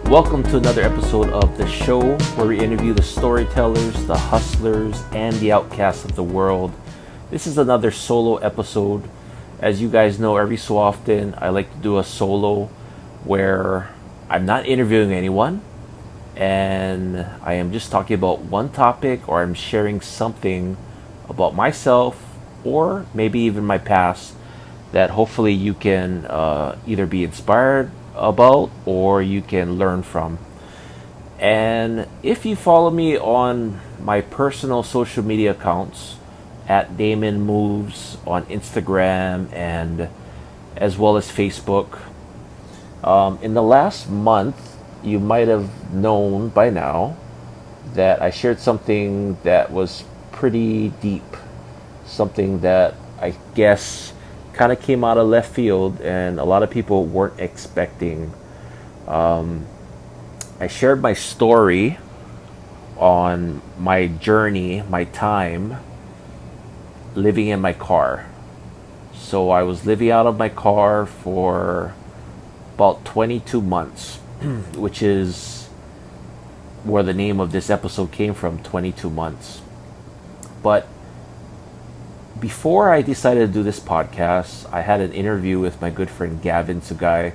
Welcome to another episode of the show where we interview the storytellers, the hustlers, and the outcasts of the world. This is another solo episode. As you guys know, every so often I like to do a solo where I'm not interviewing anyone and I am just talking about one topic, or I'm sharing something about myself or maybe even my past that hopefully you can either be inspired about or you can learn from. And if you follow me on my personal social media accounts at Damon Moves on Instagram and as well as Facebook, in the last month you might have known by now that I shared something that was pretty deep, something that I guess kind of came out of left field and a lot of people weren't expecting. I shared my story on my journey, my time living in my car. So I was living out of my car for about 22 months, which is where the name of this episode came from, 22 months. But before I decided to do this podcast, I had an interview with my good friend Gaven Sugai,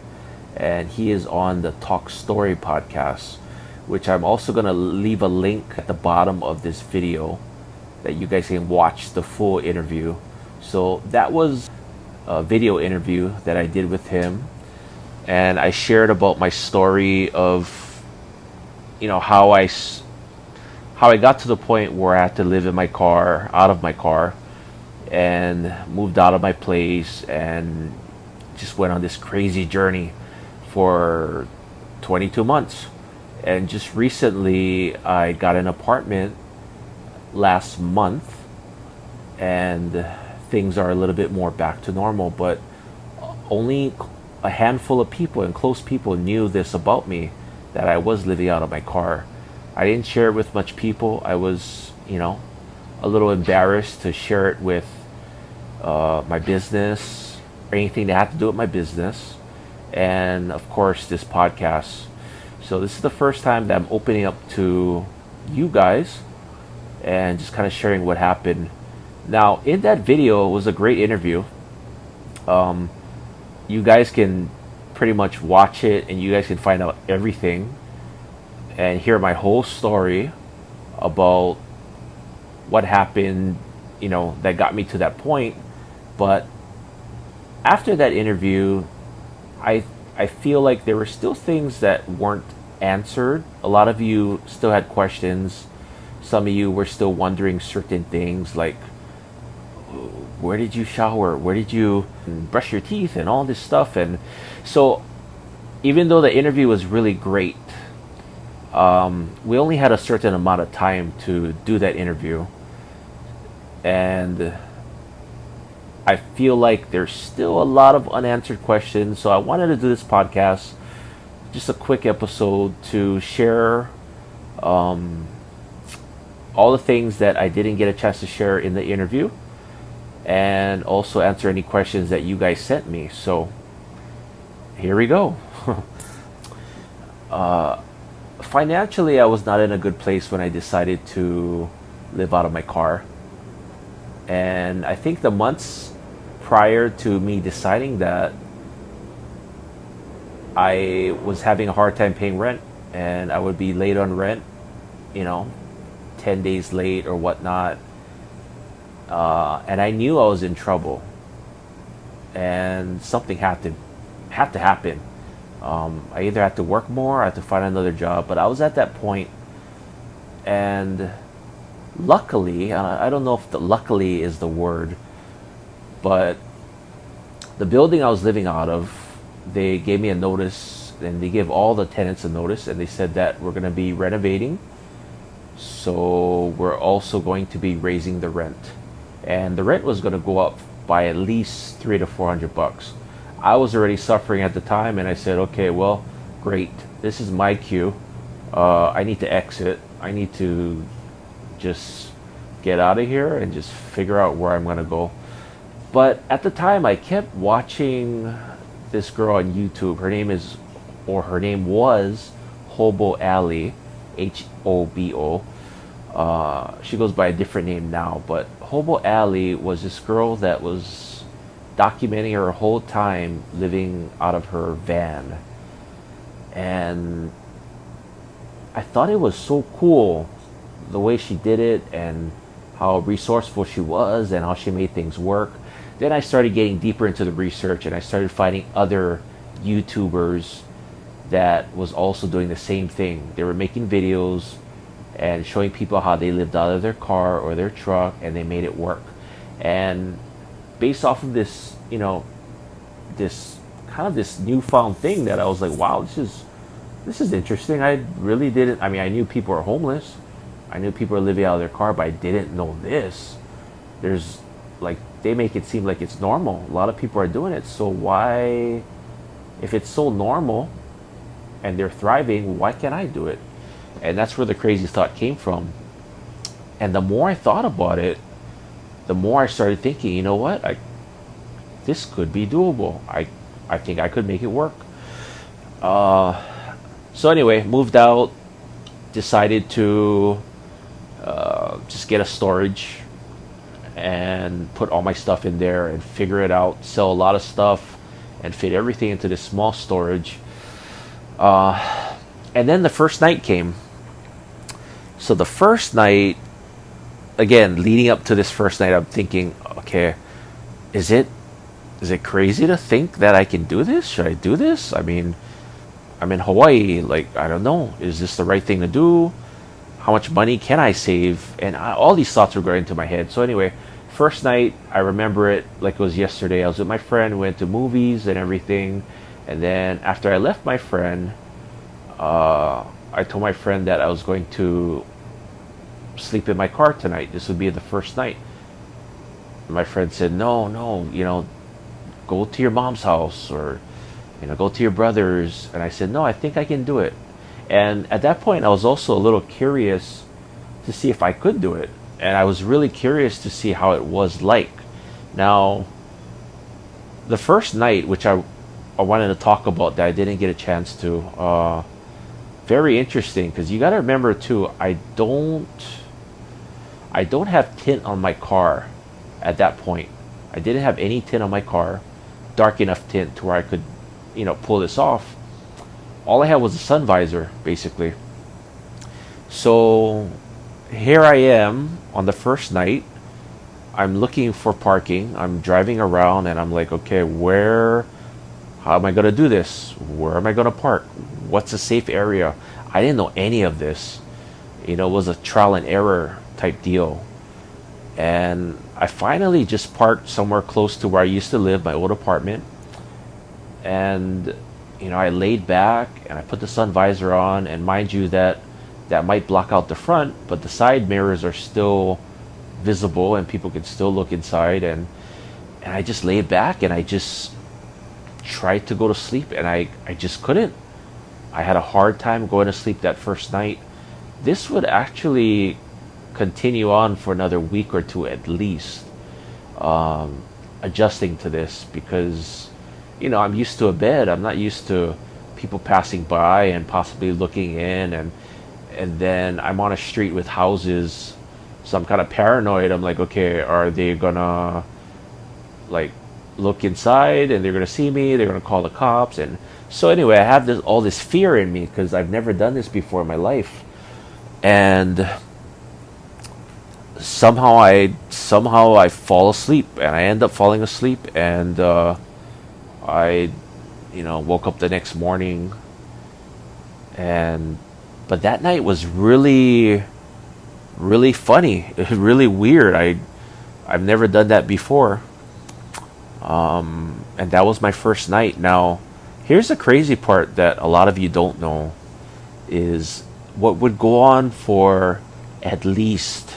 and he is on the Talk Story podcast, which I'm also going to leave a link at the bottom of this video that you guys can watch the full interview. So that was a video interview that I did with him, and I shared about my story of, you know, how I got to the point where I had to live in my car, out of my car, and moved out of my place and just went on this crazy journey for 22 months. And just recently I got an apartment last month and things are a little bit more back to normal, but only a handful of people and close people knew this about me, that I was living out of my car. I didn't share it with much people. I was, a little embarrassed to share it with my business or anything that had to do with my business, and of course this podcast. So this is the first time that I'm opening up to you guys and just kind of sharing what happened. Now, in that video, it was a great interview. You guys can pretty much watch it and you guys can find out everything and hear my whole story about what happened, that got me to that point. But after that interview, I feel like there were still things that weren't answered. A lot of you still had questions. Some of you were still wondering certain things like, where did you shower? Where did you brush your teeth? And all this stuff. And so even though the interview was really great, we only had a certain amount of time to do that interview. And I feel like there's still a lot of unanswered questions. So I wanted to do this podcast, just a quick episode to share all the things that I didn't get a chance to share in the interview, and also answer any questions that you guys sent me. So here we go. Financially, I was not in a good place when I decided to live out of my car. And I think the months prior to me deciding that, I was having a hard time paying rent, and I would be late on rent, 10 days late or whatnot. And I knew I was in trouble, and something had to happen. I either had to work more, I had to find another job, but I was at that point. And luckily, I don't know if luckily is the word, but the building I was living out of, they gave me a notice, and they gave all the tenants a notice, and they said that we're going to be renovating, so we're also going to be raising the rent, and the rent was going to go up by at least $300 to $400. I was already suffering at the time, and I said, okay, well, great, this is my cue. I need to exit. I need to just get out of here and just figure out where I'm gonna go. But at the time, I kept watching this girl on YouTube. Her name was Hobo Alley, Hobo. She goes by a different name now, but Hobo Alley was this girl that was documenting her whole time living out of her van. And I thought it was so cool the way she did it and how resourceful she was and how she made things work. Then I started getting deeper into the research and I started finding other YouTubers that was also doing the same thing. They were making videos and showing people how they lived out of their car or their truck and they made it work. And based off of this, this kind of this newfound thing that I was like, wow, this is interesting. I really didn't, I knew people are homeless. I knew people are living out of their car, but I didn't know this. There's like, they make it seem like it's normal. A lot of people are doing it. So why, if it's so normal and they're thriving, why can't I do it? And that's where the crazy thought came from. And the more I thought about it, the more I started thinking, you know what? This could be doable. I think I could make it work. So anyway, moved out, decided to just get a storage and put all my stuff in there and figure it out, sell a lot of stuff and fit everything into this small storage. And then the first night came. So the first night, again, leading up to this first night, I'm thinking, okay, is it crazy to think that I can do this? Should I do this? I'm in Hawaii. Like, I don't know. Is this the right thing to do? How much money can I save? And all these thoughts were going into my head. So anyway, first night, I remember it like it was yesterday. I was with my friend, went to movies and everything. And then after I left my friend, I told my friend that I was going to sleep in my car tonight. This would be the first night. My friend said, no, go to your mom's house or, go to your brother's. And I said, no, I think I can do it. And at that point, I was also a little curious to see if I could do it. And I was really curious to see how it was like. Now, the first night, which I wanted to talk about that I didn't get a chance to, very interesting, because you got to remember too, I don't have tint on my car at that point. I didn't have any tint on my car, dark enough tint to where I could, pull this off. All I had was a sun visor, basically. So here I am on the first night. I'm looking for parking. I'm driving around and I'm like, okay, how am I going to do this? Where am I going to park? What's a safe area? I didn't know any of this. It was a trial and error type deal. And I finally just parked somewhere close to where I used to live, my old apartment. And, I laid back and I put the sun visor on. And mind you, that might block out the front, but the side mirrors are still visible and people can still look inside. And I just laid back and I just tried to go to sleep and I just couldn't. I had a hard time going to sleep that first night. This would actually continue on for another week or two at least, adjusting to this because, I'm used to a bed. I'm not used to people passing by and possibly looking in and then I'm on a street with houses, so I'm kind of paranoid. I'm like, okay, are they gonna like look inside and they're gonna see me? They're gonna call the cops. And so anyway, I have all this fear in me because I've never done this before in my life. And somehow I fall asleep and I end up falling asleep and I woke up the next morning but that night was really funny, really weird. I've never done that before. And that was my first night. Now, here's the crazy part that a lot of you don't know is what would go on for at least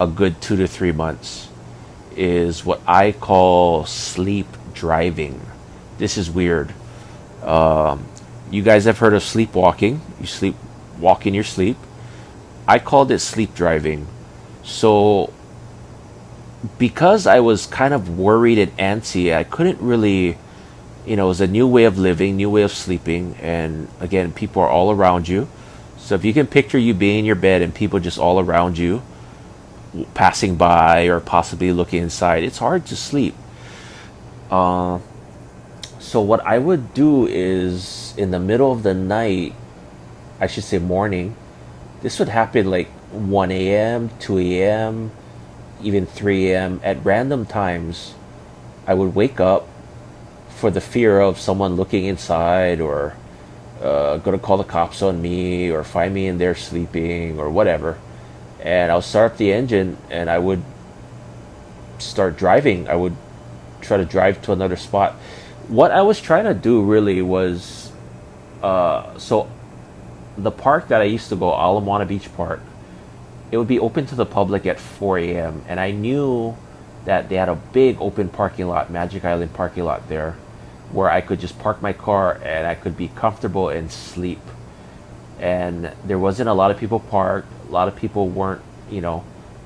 a good 2 to 3 months is what I call sleep driving. This is weird. You guys have heard of sleepwalking. You sleepwalk in your sleep. I called it sleep driving. So because I was kind of worried and antsy, I couldn't really, it was a new way of living, new way of sleeping. And again, people are all around you. So if you can picture you being in your bed and people just all around you, passing by or possibly looking inside, it's hard to sleep. Uh, so what I would do is in the middle of the night, I should say morning, this would happen like 1 a.m., 2 a.m., even 3 a.m. At random times. I would wake up for the fear of someone looking inside or going to call the cops on me or find me in there sleeping or whatever. And I'll start up the engine and I would start driving. I would try to drive to another spot. What I was trying to do really was so the park that I used to go, Ala Beach Park, it would be open to the public at 4 a.m. And I knew that they had a big open parking lot, Magic Island parking lot there, where I could just park my car and I could be comfortable and sleep. And there wasn't a lot of people parked. A lot of people weren't,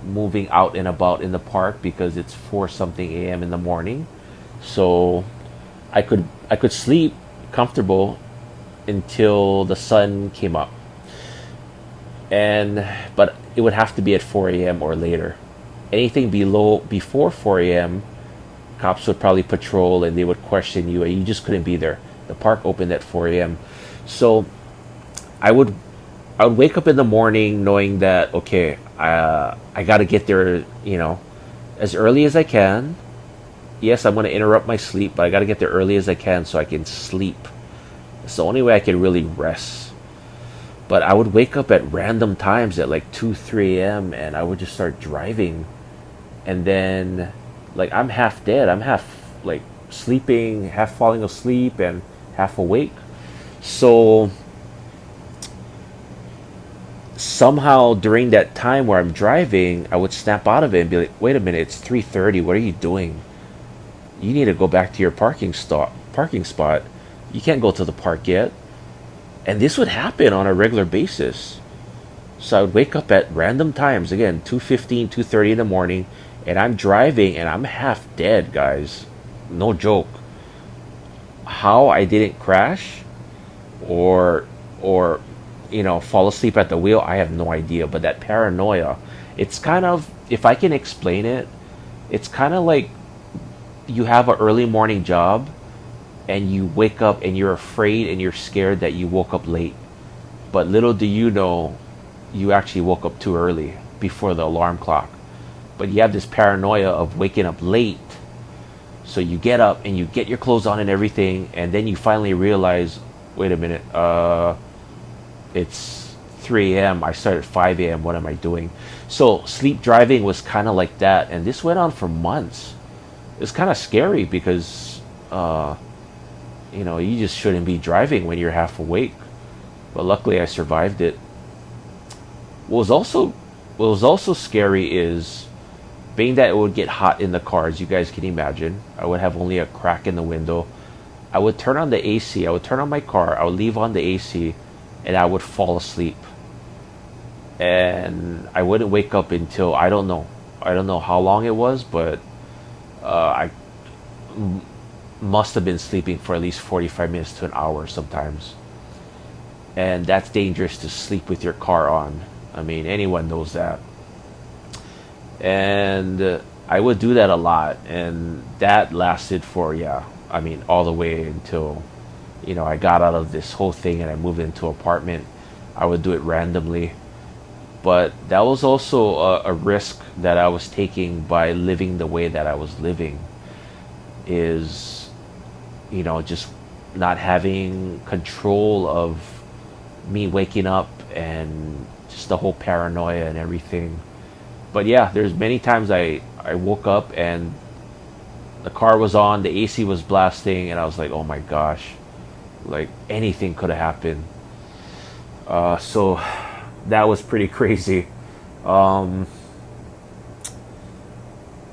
moving out and about in the park because it's 4 something a.m. in the morning. So I could sleep comfortable until the sun came up. But it would have to be at 4 a.m. or later. Anything before 4 a.m., cops would probably patrol and they would question you and you just couldn't be there. The park opened at 4 a.m. So I would I would wake up in the morning knowing that okay, I got to get there, as early as I can. Yes, I'm going to interrupt my sleep, but I got to get there early as I can so I can sleep. It's the only way I can really rest. But I would wake up at random times at like 2, 3 a.m. and I would just start driving. And then, like, I'm half dead. I'm half, like, sleeping, half falling asleep, and half awake. So, somehow during that time where I'm driving, I would snap out of it and be like, wait a minute, it's 3:30. What are you doing? You need to go back to your parking spot. You can't go to the park yet. And this would happen on a regular basis. So I would wake up at random times, again, 2:15, 2:30 in the morning, and I'm driving and I'm half dead, guys. No joke. How I didn't crash or fall asleep at the wheel, I have no idea. But that paranoia, it's kind of, if I can explain it, it's kind of like you have an early morning job and you wake up and you're afraid and you're scared that you woke up late. But little do you know, you actually woke up too early before the alarm clock. But you have this paranoia of waking up late. So you get up and you get your clothes on and everything, and then you finally realize, wait a minute, it's 3 a.m. I started at 5 a.m. What am I doing? So sleep driving was kind of like that, and this went on for months. It's kind of scary because you just shouldn't be driving when you're half awake. But luckily, I survived it. What was also scary is being that it would get hot in the car, as you guys can imagine. I would have only a crack in the window. I would turn on the AC. I would turn on my car. I would leave on the AC, and I would fall asleep. And I wouldn't wake up until I don't know. I don't know how long it was, but I must have been sleeping for at least 45 minutes to an hour sometimes. And that's dangerous to sleep with your car on. I mean, anyone knows that. And I would do that a lot. And that lasted for, yeah, I mean, all the way until, I got out of this whole thing and I moved into an apartment. I would do it randomly. But that was also a risk that I was taking by living the way that I was living. Is, just not having control of me waking up and just the whole paranoia and everything. But yeah, there's many times I woke up and the car was on, the AC was blasting, and I was like, oh my gosh, like anything could have happened. So that was pretty crazy. Um,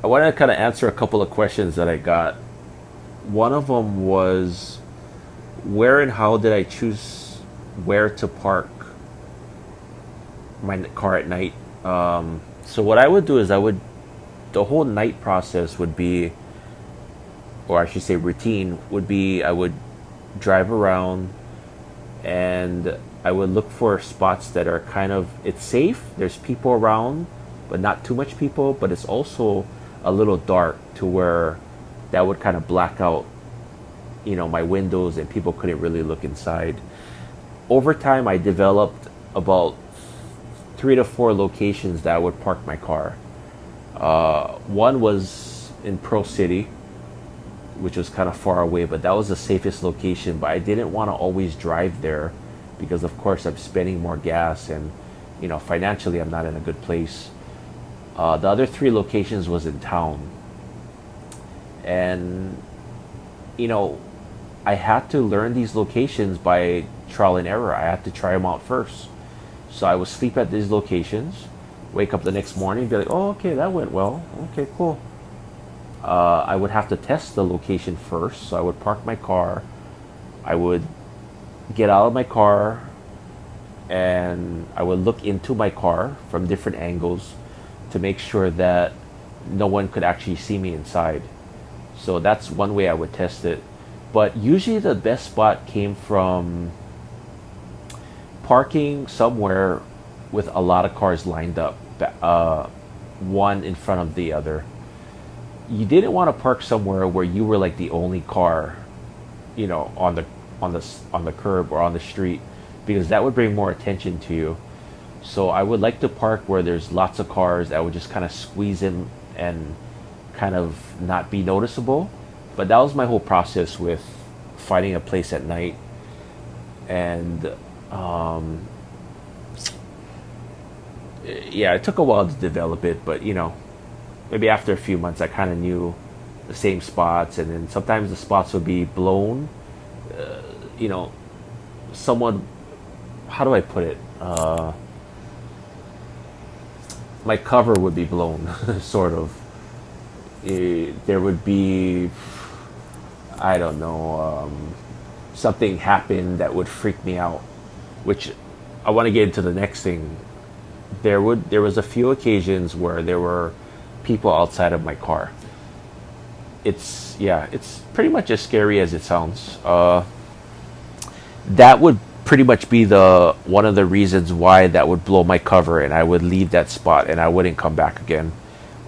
I want to kind of answer a couple of questions that I got. One of them was, where and how did I choose where to park my car at night? So what I would do is the whole night process would be, or I should say routine would be, I would drive around and I would look for spots that are kind of, it's safe, there's people around, but not too much people, but it's also a little dark to where that would kind of black out, my windows and people couldn't really look inside. Over time, I developed about 3 to 4 locations that I would park my car. One was in Pearl City, which was kind of far away, but that was the safest location. But I didn't want to always drive there because, of course, I'm spending more gas and, financially, I'm not in a good place. The other 3 locations was in town. And, you know, I had to learn these locations by trial and error. I had to try them out first. So I would sleep at these locations, wake up the next morning, be like, oh, okay, that went well. Okay, cool. I would have to test the location first. So I would park my car. I would get out of my car and I would look into my car from different angles to make sure that no one could actually see me inside. So that's one way I would test it. But usually the best spot came from parking somewhere with a lot of cars lined up, one in front of the other. You didn't want to park somewhere where you were like the only car, on the curb or on the street, because that would bring more attention to you. So I would like to park where there's lots of cars that would just kind of squeeze in and kind of not be noticeable. But that was my whole process with finding a place at night. And yeah, it took a while to develop it, but maybe after a few months, I kind of knew the same spots, and then sometimes the spots would be blown. You know, someone, how do I put it? My cover would be blown, sort of. There would be, I don't know, something happened that would freak me out, which I want to get into the next thing. There was a few occasions where there were people outside of my car. It's pretty much as scary as it sounds. That would pretty much be the one of the reasons why that would blow my cover, and I would leave that spot and I wouldn't come back again,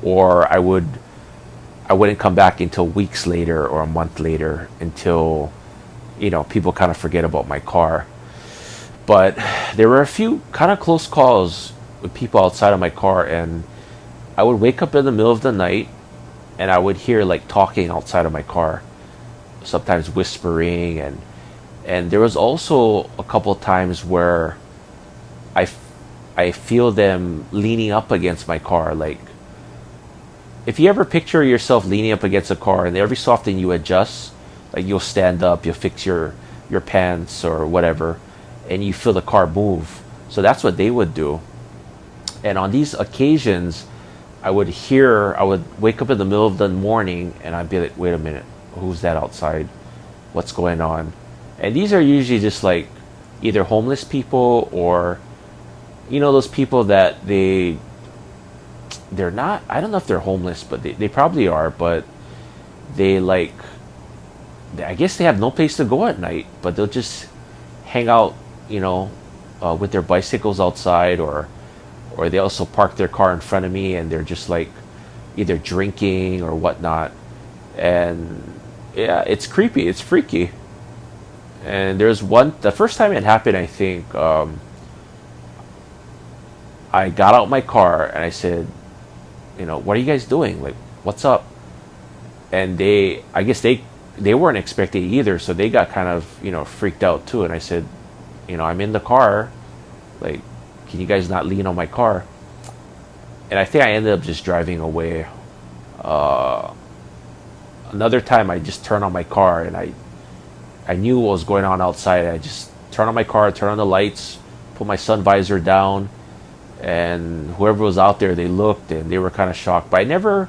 or I wouldn't come back until weeks later or a month later until people kind of forget about my car. But there were a few kind of close calls with people outside of my car, and I would wake up in the middle of the night and I would hear like talking outside of my car, sometimes whispering, and there was also a couple of times where I feel them leaning up against my car. Like, if you ever picture yourself leaning up against a car and every so often you adjust, like you'll stand up, you'll fix your pants or whatever, and you feel the car move. So that's what they would do. And on these occasions, I would wake up in the middle of the morning and I'd be like, wait a minute, who's that outside? What's going on? And these are usually just like either homeless people or, those people that they're not, I don't know if they're homeless, but they probably are, but I guess they have no place to go at night, but they'll just hang out, with their bicycles outside, or they also park their car in front of me and they're just like either drinking or whatnot. And yeah, it's creepy, it's freaky. And the first time it happened, I think, I got out my car and I said, what are you guys doing? Like, what's up? And I guess they weren't expecting it either, so they got kind of, freaked out too. And I said, I'm in the car, like, can you guys not lean on my car? And I think I ended up just driving away. Another time I just turned on my car and I knew what was going on outside. I just turned on my car, turned on the lights, put my sun visor down, and whoever was out there, they looked and they were kind of shocked. But I never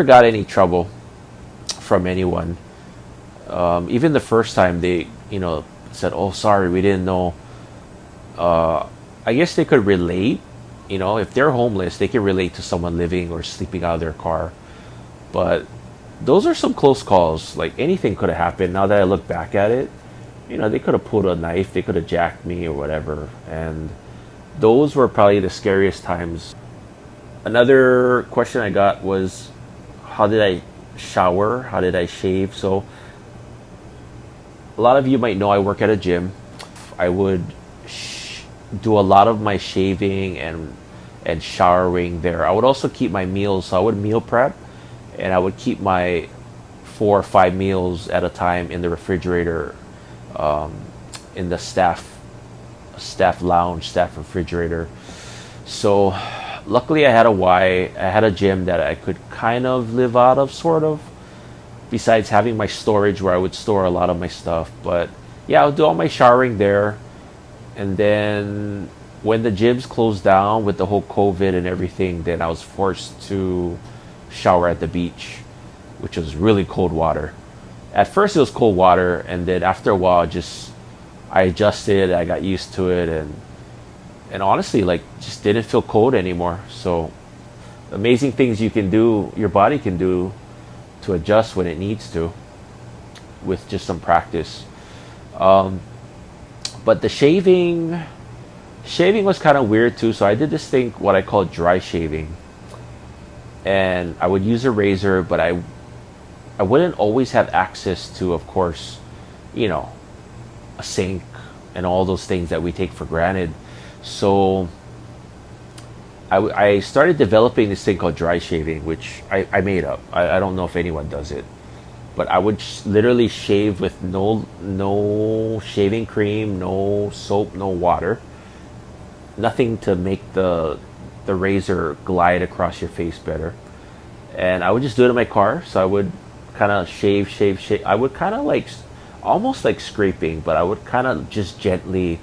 got any trouble from anyone. Even the first time they, said, "Oh, sorry, we didn't know." I guess they could relate, if they're homeless, they can relate to someone living or sleeping out of their car. But those are some close calls. Like anything could have happened. Now that I look back at it, they could have pulled a knife, they could have jacked me or whatever. And those were probably the scariest times. Another question I got was, how did I shower? How did I shave? So a lot of you might know I work at a gym. I would do a lot of my shaving and showering there. I would also keep my meals. So I would meal prep, and I would keep my 4 or 5 meals at a time in the refrigerator, in the staff lounge, staff refrigerator. So luckily I had a gym that I could kind of live out of, sort of, besides having my storage where I would store a lot of my stuff. But yeah, I would do all my showering there. And then when the gyms closed down with the whole COVID and everything, then I was forced to shower at the beach, which was really cold water. At first it was cold water, and then after a while I adjusted, I got used to it, and honestly, like, just didn't feel cold anymore. So amazing things you can do, your body can do, to adjust when it needs to, with just some practice. But the shaving was kind of weird too. So I did this thing, what I call dry shaving, and I would use a razor, but I wouldn't always have access to, of course, a sink and all those things that we take for granted. So I started developing this thing called dry shaving, which I made up. I don't know if anyone does it, but I would literally shave with no shaving cream, no soap, no water, nothing to make the razor glide across your face better. And I would just do it in my car. So I would kind of shave. I would kind of like, almost like scraping, but I would kind of just gently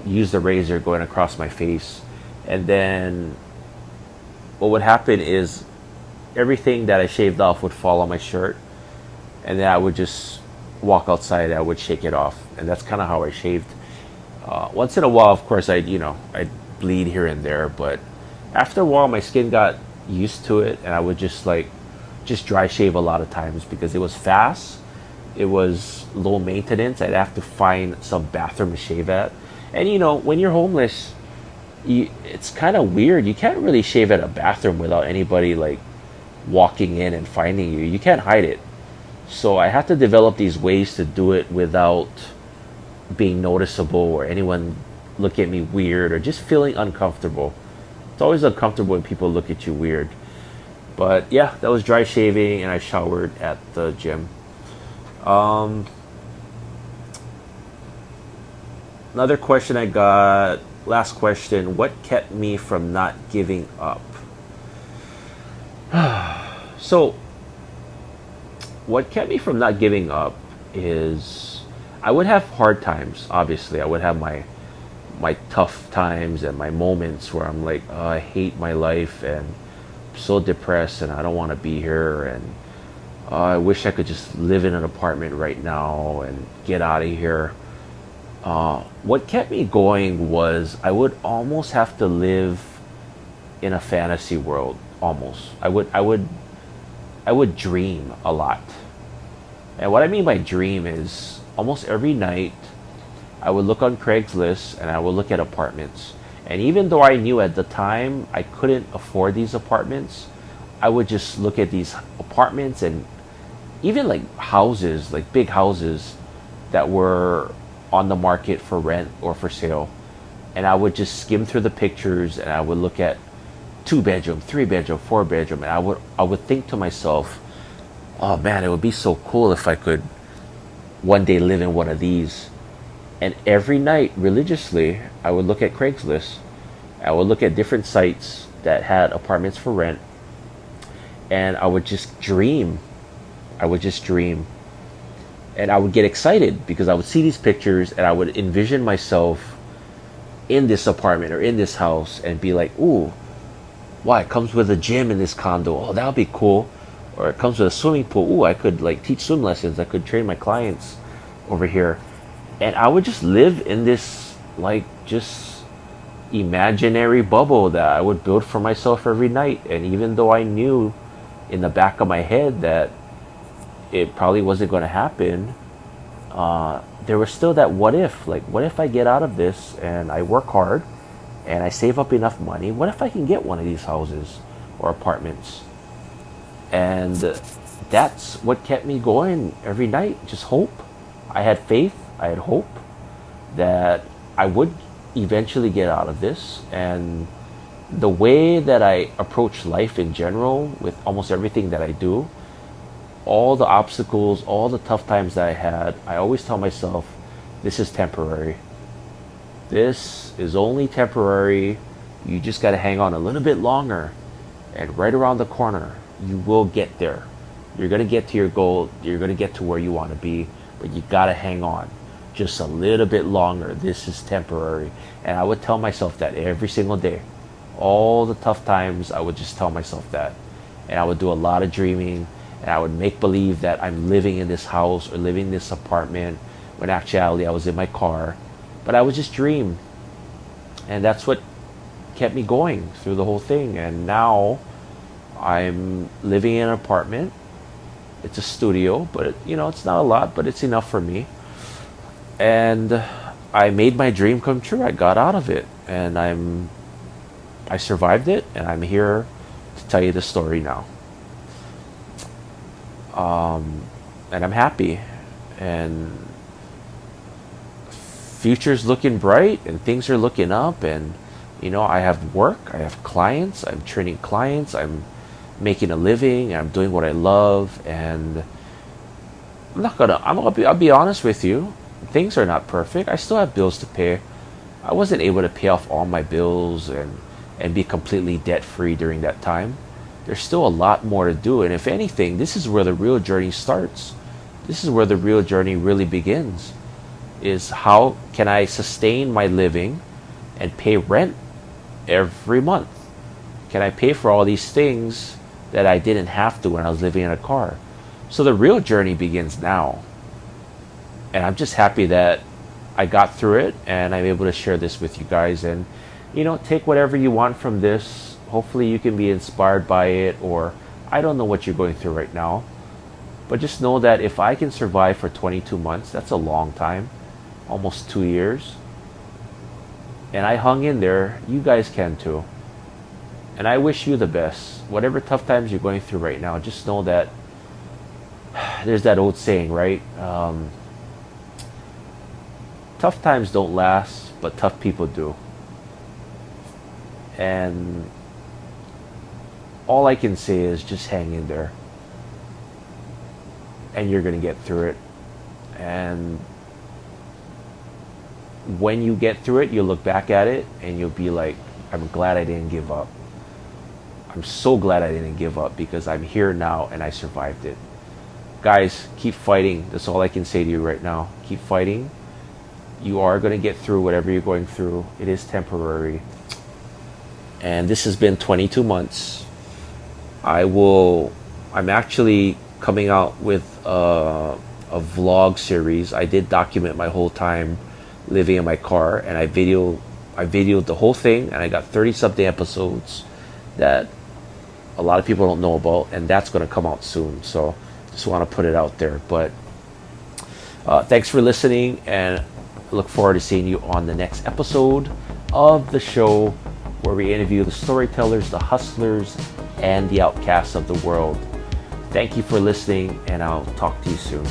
use the razor going across my face. And then what would happen is everything that I shaved off would fall on my shirt, and then I would just walk outside. I would shake it off, and that's kind of how I shaved. Once in a while, of course, I'd bleed here and there, but after a while, my skin got used to it, and I would just dry shave a lot of times because it was fast. It was low maintenance. I'd have to find some bathroom to shave at, and when you're homeless, it's kind of weird. You can't really shave at a bathroom without anybody like walking in and finding you. You can't hide it. So I had to develop these ways to do it without being noticeable or anyone look at me weird or just feeling uncomfortable. It's always uncomfortable when people look at you weird. But yeah, that was dry shaving, and I showered at the gym. Another question I got, last question, what kept me from not giving up? So what kept me from not giving up is I would have hard times. Obviously I would have my tough times and my moments where I'm like, oh, I hate my life and I'm so depressed and I don't want to be here, and I wish I could just live in an apartment right now and get out of here. What kept me going was I would almost have to live in a fantasy world. Almost. I would dream a lot. And what I mean by dream is almost every night I would look on Craigslist and I would look at apartments. And even though I knew at the time I couldn't afford these apartments, I would just look at these apartments and even like houses, like big houses that were on the market for rent or for sale. And I would just skim through the pictures and I would look at 2-bedroom, 3-bedroom, 4-bedroom, and I would think to myself, oh man, it would be so cool if I could one day live in one of these. And every night, religiously, I would look at Craigslist. I would look at different sites that had apartments for rent, and I would just dream. And I would get excited because I would see these pictures and I would envision myself in this apartment or in this house and be like, ooh, wow, it comes with a gym in this condo. Oh, that would be cool. Or it comes with a swimming pool. Ooh, I could like teach swim lessons. I could train my clients over here. And I would just live in this like just imaginary bubble that I would build for myself every night. And even though I knew in the back of my head that it probably wasn't going to happen, there was still that what if. Like, what if I get out of this and I work hard and I save up enough money? What if I can get one of these houses or apartments? And that's what kept me going every night. Just hope. I had faith. I had hope that I would eventually get out of this. And the way that I approach life in general, with almost everything that I do, all the obstacles, all the tough times that I had, I always tell myself, this is temporary. This is only temporary. You just got to hang on a little bit longer. And right around the corner, you will get there. You're going to get to your goal. You're going to get to where you want to be. But you got to hang on just a little bit longer. This is temporary. And I would tell myself that every single day. All the tough times, I would just tell myself that. And I would do a lot of dreaming. And I would make believe that I'm living in this house or living in this apartment, when actually I was in my car. But I would just dream. And that's what kept me going through the whole thing. And now I'm living in an apartment. It's a studio, but it's not a lot, but it's enough for me. And I made my dream come true. I got out of it, and I survived it, and I'm here to tell you the story now. And I'm happy, and future's looking bright, and things are looking up, and I have work, I have clients, I'm training clients, I'm making a living, I'm doing what I love. And I'll be honest with you, things are not perfect. I still have bills to pay. I wasn't able to pay off all my bills and be completely debt free during that time. There's still a lot more to do, and if anything, this is where the real journey starts. This is where the real journey really begins, is how can I sustain my living and pay rent every month? Can I pay for all these things that I didn't have to when I was living in a car? So the real journey begins now. And I'm just happy that I got through it, and I'm able to share this with you guys. And take whatever you want from this. Hopefully you can be inspired by it, or I don't know what you're going through right now. But just know that if I can survive for 22 months, that's a long time, almost 2 years. And I hung in there, you guys can too. And I wish you the best. Whatever tough times you're going through right now, just know that there's that old saying, right? Tough times don't last, but tough people do. And all I can say is just hang in there. And you're going to get through it. And when you get through it, you'll look back at it and you'll be like, I'm glad I didn't give up. I'm so glad I didn't give up, because I'm here now and I survived it. Guys, keep fighting. That's all I can say to you right now. Keep fighting. You are going to get through whatever you're going through. It is temporary. And this has been 22 months. I'm actually coming out with a vlog series. I did document my whole time living in my car, and I videoed the whole thing, and I got 30 something episodes that a lot of people don't know about, and that's going to come out soon. So just want to put it out there. But thanks for listening, and I look forward to seeing you on the next episode of the show, where we interview the storytellers, the hustlers, and the outcasts of the world. Thank you for listening, and I'll talk to you soon.